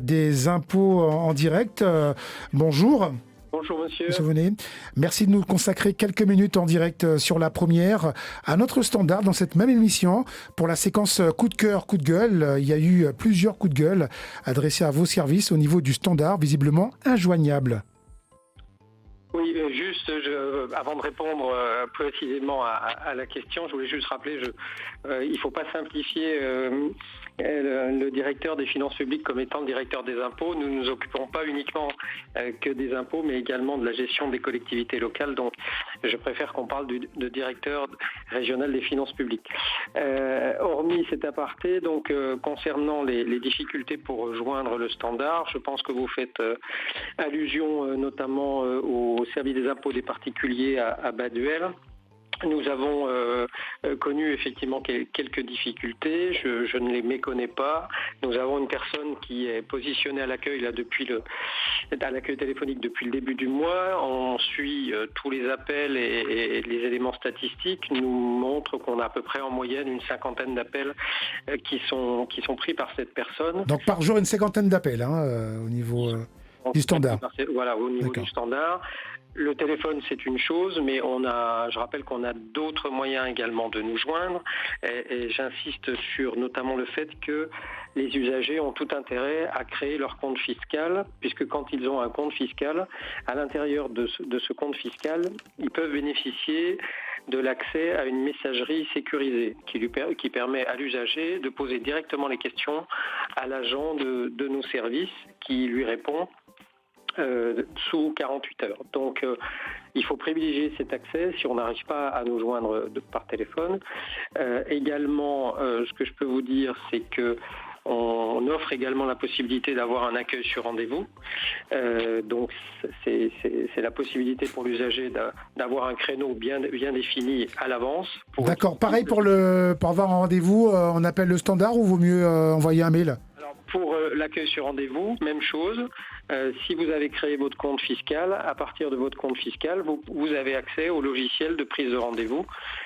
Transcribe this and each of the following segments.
Des impôts en direct. Bonjour. Bonjour monsieur. Monsieur Venet. Merci de nous consacrer quelques minutes en direct sur la première. À notre standard, dans cette même émission, pour la séquence coup de cœur, coup de gueule, il y a eu plusieurs coups de gueule adressés à vos services au niveau du standard, visiblement injoignable. Oui, juste, avant de répondre précisément à la question, je voulais juste rappeler, il ne faut pas simplifier le directeur des finances publiques comme étant le directeur des impôts. Nous ne nous occupons pas uniquement que des impôts, mais également de la gestion des collectivités locales. Donc, je préfère qu'on parle de directeur régional des finances publiques. Hormis cet aparté, donc concernant les difficultés pour joindre le standard, je pense que vous faites allusion notamment au service des impôts des particuliers à Baduel. Nous avons connu effectivement quelques difficultés, je ne les méconnais pas. Nous avons une personne qui est positionnée à l'accueil à l'accueil téléphonique depuis le début du mois. On suit tous les appels et les éléments statistiques nous montrent qu'on a à peu près en moyenne une cinquantaine d'appels qui sont pris par cette personne. Donc par jour, une cinquantaine d'appels au niveau du standard. Voilà, au niveau du standard. Le téléphone, c'est une chose, mais je rappelle qu'on a d'autres moyens également de nous joindre. Et j'insiste sur notamment le fait que les usagers ont tout intérêt à créer leur compte fiscal, puisque quand ils ont un compte fiscal, à l'intérieur de ce compte fiscal, ils peuvent bénéficier de l'accès à une messagerie sécurisée qui permet à l'usager de poser directement les questions à l'agent de nos services qui lui répond sous 48 heures. Donc il faut privilégier cet accès si on n'arrive pas à nous joindre par téléphone. Également, ce que je peux vous dire, c'est que on offre également la possibilité d'avoir un accueil sur rendez-vous. Donc c'est la possibilité pour l'usager d'avoir un créneau bien défini à l'avance. D'accord. Pareil pour avoir un rendez-vous, on appelle le standard ou vaut mieux envoyer un mail ? Pour l'accueil sur rendez-vous, même chose. Si vous avez créé votre compte fiscal, à partir de votre compte fiscal, vous avez accès au logiciel de prise de rendez-vous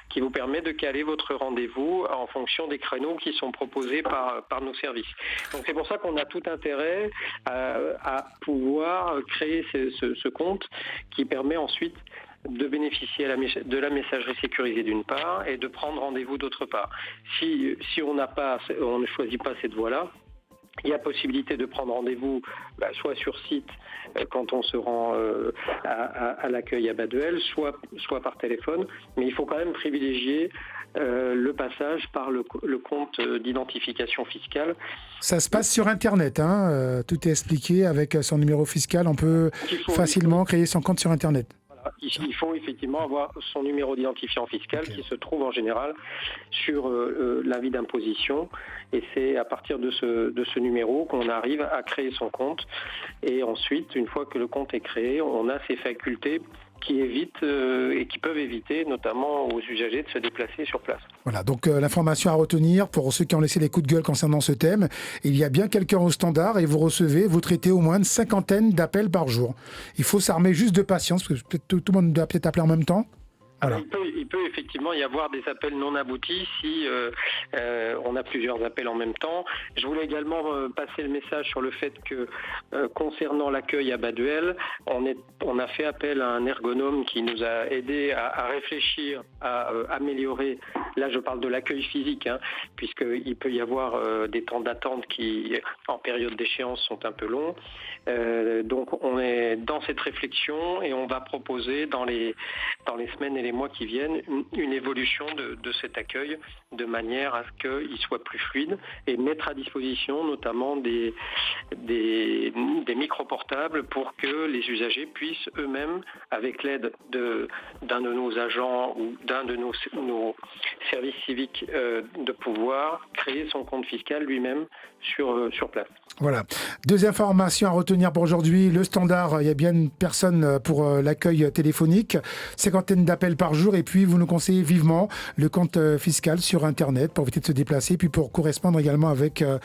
qui vous permet de caler votre rendez-vous en fonction des créneaux qui sont proposés par nos services. Donc c'est pour ça qu'on a tout intérêt à pouvoir créer ce compte qui permet ensuite de bénéficier de la messagerie sécurisée d'une part et de prendre rendez-vous d'autre part. Si on ne choisit pas cette voie-là, il y a possibilité de prendre rendez-vous soit sur site quand on se rend à l'accueil à Baduel, soit par téléphone, mais il faut quand même privilégier le passage par le compte d'identification fiscale. Ça se passe sur Internet, tout est expliqué avec son numéro fiscal, on peut facilement créer son compte sur Internet. Il faut effectivement avoir son numéro d'identifiant fiscal qui se trouve en général sur l'avis d'imposition et c'est à partir de ce numéro qu'on arrive à créer son compte et ensuite, une fois que le compte est créé, on a ces facultés qui évitent et qui peuvent éviter notamment aux usagers de se déplacer sur place. Voilà, donc l'information à retenir pour ceux qui ont laissé les coups de gueule concernant ce thème, il y a bien quelqu'un au standard et vous traitez au moins une cinquantaine d'appels par jour. Il faut s'armer juste de patience, parce que tout le monde doit peut-être appeler en même temps. Voilà. Il peut effectivement y avoir des appels non aboutis si on a plusieurs appels en même temps. Je voulais également passer le message sur le fait que concernant l'accueil à Baduel, on a fait appel à un ergonome qui nous a aidé à réfléchir, à améliorer, là je parle de l'accueil physique, puisqu'il peut y avoir des temps d'attente qui en période d'échéance sont un peu longs. Donc on est dans cette réflexion et on va proposer dans les semaines et les mois qui viennent une évolution de cet accueil de manière à ce qu'il soit plus fluide et mettre à disposition notamment des micro-portables pour que les usagers puissent eux-mêmes, avec l'aide d'un de nos agents ou d'un de nos services civiques, de pouvoir créer son compte fiscal lui-même sur place. Voilà. Deux informations à retenir pour aujourd'hui. Le standard, il y a bien une personne pour l'accueil téléphonique, cinquantaine d'appels par jour, et puis vous nous conseillez vivement le compte fiscal sur Internet pour éviter de se déplacer, puis pour correspondre également avec